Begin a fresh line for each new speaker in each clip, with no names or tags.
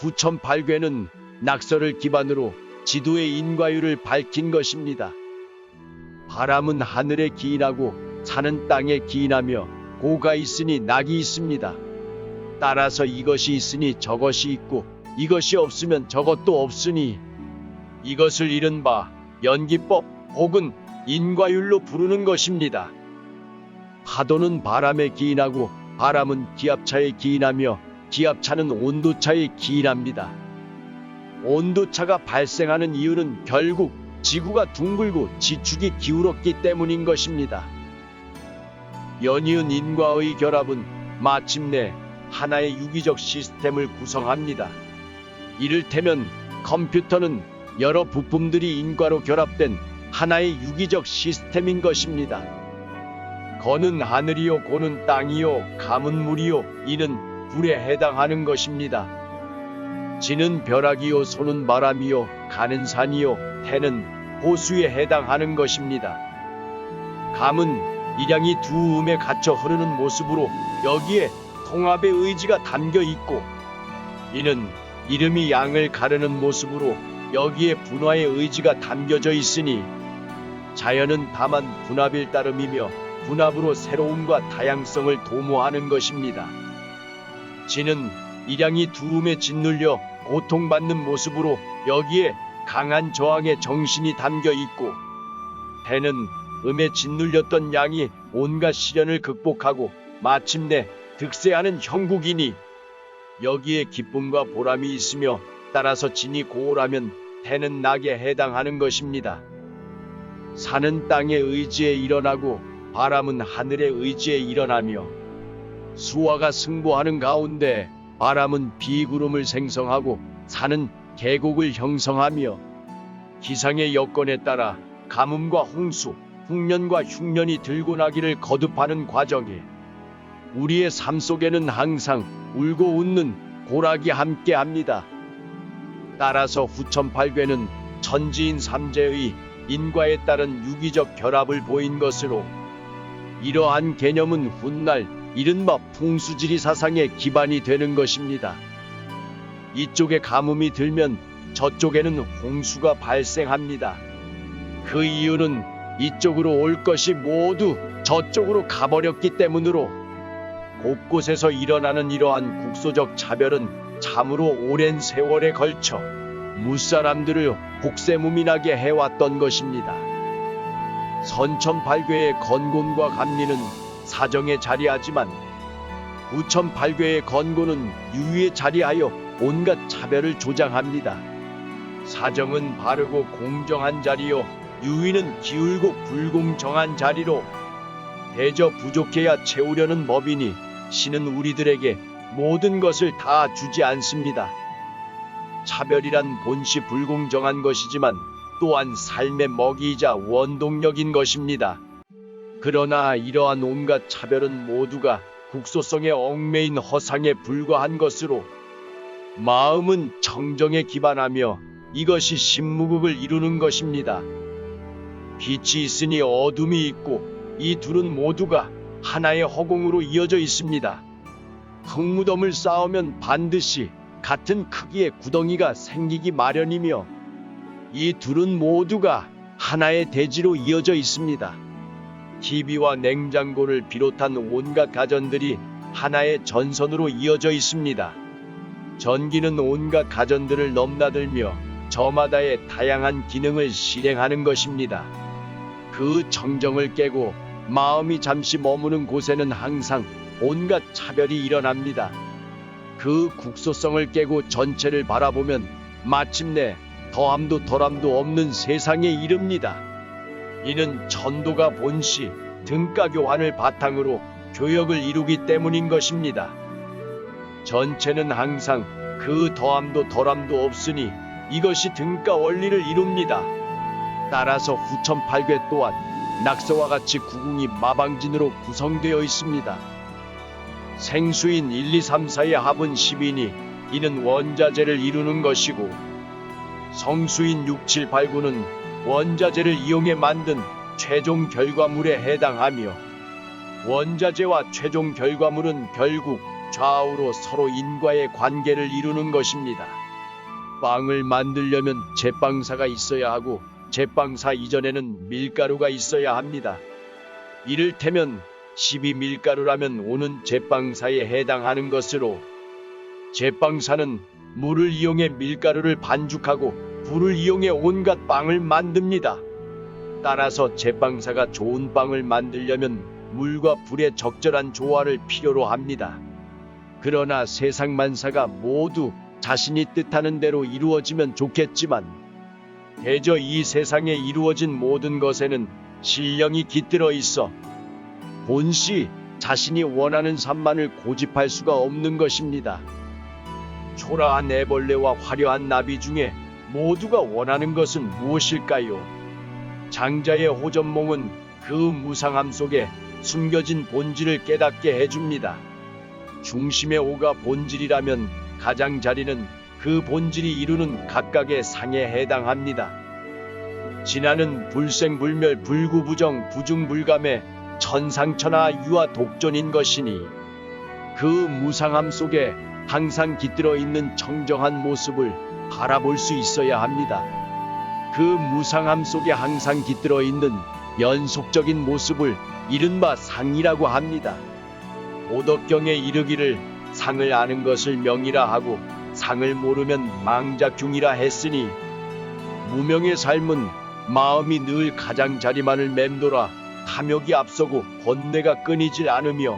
9,008괴는 낙서를 기반으로 지도의 인과율을 밝힌 것입니다. 바람은 하늘에 기인하고 산은 땅에 기인하며 고가 있으니 낙이 있습니다. 따라서 이것이 있으니 저것이 있고 이것이 없으면 저것도 없으니 이것을 이른바 연기법 혹은 인과율로 부르는 것입니다. 파도는 바람에 기인하고 바람은 기압차에 기인하며 기압차는 온도차에 기인합니다. 온도차가 발생하는 이유는 결국 지구가 둥글고 지축이 기울었기 때문인 것입니다. 연이은 인과의 결합은 마침내 하나의 유기적 시스템을 구성합니다. 이를테면 컴퓨터는 여러 부품들이 인과로 결합된 하나의 유기적 시스템인 것입니다. 거는 하늘이요 고는 땅이요 감은 물이요 이는 불에 해당하는 것입니다. 지는 벼락이요 소는 바람이요 가는 산이요 태는 호수에 해당하는 것입니다. 감은 일양이 두 음에 갇혀 흐르는 모습으로 여기에 통합의 의지가 담겨 있고 이는 이름이 양을 가르는 모습으로 여기에 분화의 의지가 담겨져 있으니 자연은 다만 분합일 따름이며 분합으로 새로움과 다양성을 도모하는 것입니다. 지는 일양이 두 음에 짓눌려 고통받는 모습으로 여기에 강한 저항의 정신이 담겨 있고 태는 음에 짓눌렸던 양이 온갖 시련을 극복하고 마침내 득세하는 형국이니 여기에 기쁨과 보람이 있으며 따라서 진이 고오라면 태는 낙에 해당하는 것입니다. 산은 땅의 의지에 일어나고 바람은 하늘의 의지에 일어나며 수화가 승부하는 가운데 바람은 비구름을 생성하고 산은 계곡을 형성하며 기상의 여건에 따라 가뭄과 홍수, 흉년과 흉년이 들고 나기를 거듭하는 과정에 우리의 삶 속에는 항상 울고 웃는 고락이 함께합니다. 따라서 9,008괴는 천지인 삼재의 인과에 따른 유기적 결합을 보인 것으로 이러한 개념은 훗날 이른바 풍수지리 사상의 기반이 되는 것입니다. 이쪽에 가뭄이 들면 저쪽에는 홍수가 발생합니다. 그 이유는 이쪽으로 올 것이 모두 저쪽으로 가버렸기 때문으로 곳곳에서 일어나는 이러한 국소적 차별은 참으로 오랜 세월에 걸쳐 무사람들을 복세무민하게 해왔던 것입니다. 선천팔괴의 건곤과 감리는 사정에 자리하지만 9,008괴의 건곤은 유의에 자리하여 온갖 차별을 조장합니다. 사정은 바르고 공정한 자리요 유의는 기울고 불공정한 자리로 대저 부족해야 채우려는 법이니 신은 우리들에게 모든 것을 다 주지 않습니다. 차별이란 본시 불공정한 것이지만 또한 삶의 먹이이자 원동력인 것입니다. 그러나 이러한 온갖 차별은 모두가 국소성에 얽매인 허상에 불과한 것으로 마음은 청정에 기반하며 이것이 신무국을 이루는 것입니다. 빛이 있으니 어둠이 있고 이 둘은 모두가 하나의 허공으로 이어져 있습니다. 흙무덤을 쌓으면 반드시 같은 크기의 구덩이가 생기기 마련이며 이 둘은 모두가 하나의 대지로 이어져 있습니다. TV와 냉장고를 비롯한 온갖 가전들이 하나의 전선으로 이어져 있습니다. 전기는 온갖 가전들을 넘나들며 저마다의 다양한 기능을 실행하는 것입니다. 그 청정을 깨고 마음이 잠시 머무는 곳에는 항상 온갖 차별이 일어납니다. 그 국소성을 깨고 전체를 바라보면 마침내 더함도 덜함도 없는 세상에 이릅니다. 이는 천도가 본시 등가교환을 바탕으로 교역을 이루기 때문인 것입니다. 전체는 항상 그 더함도 덜함도 없으니 이것이 등가 원리를 이룹니다. 따라서 9,008괴 또한 낙서와 같이 구궁이 마방진으로 구성되어 있습니다. 생수인 1, 2, 3, 4의 합은 10이니 이는 원자재를 이루는 것이고 성수인 6, 7, 8, 9는 원자재를 이용해 만든 최종 결과물에 해당하며 원자재와 최종 결과물은 결국 좌우로 서로 인과의 관계를 이루는 것입니다. 빵을 만들려면 제빵사가 있어야 하고 제빵사 이전에는 밀가루가 있어야 합니다. 이를테면 12밀가루라면 오는 제빵사에 해당하는 것으로, 제빵사는 물을 이용해 밀가루를 반죽하고 불을 이용해 온갖 빵을 만듭니다. 따라서 제빵사가 좋은 빵을 만들려면 물과 불의 적절한 조화를 필요로 합니다. 그러나 세상 만사가 모두 자신이 뜻하는 대로 이루어지면 좋겠지만, 대저 이 세상에 이루어진 모든 것에는 신령이 깃들어 있어 본시 자신이 원하는 삶만을 고집할 수가 없는 것입니다. 초라한 애벌레와 화려한 나비 중에 모두가 원하는 것은 무엇일까요? 장자의 호전몽은 그 무상함 속에 숨겨진 본질을 깨닫게 해줍니다. 중심의 오가 본질이라면 가장자리는 그 본질이 이루는 각각의 상에 해당합니다. 진화는 불생불멸 불구부정 부중불감의 천상천하 유아 독존인 것이니, 그 무상함 속에 항상 깃들어 있는 청정한 모습을 바라볼 수 있어야 합니다. 그 무상함 속에 항상 깃들어 있는 연속적인 모습을 이른바 상이라고 합니다. 도덕경에 이르기를 상을 아는 것을 명이라 하고 상을 모르면 망작흉이라 했으니, 무명의 삶은 마음이 늘 가장자리만을 맴돌아 탐욕이 앞서고 번뇌가 끊이질 않으며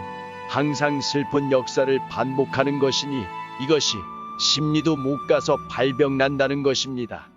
항상 슬픈 역사를 반복하는 것이니, 이것이 심리도 못 가서 발병난다는 것입니다.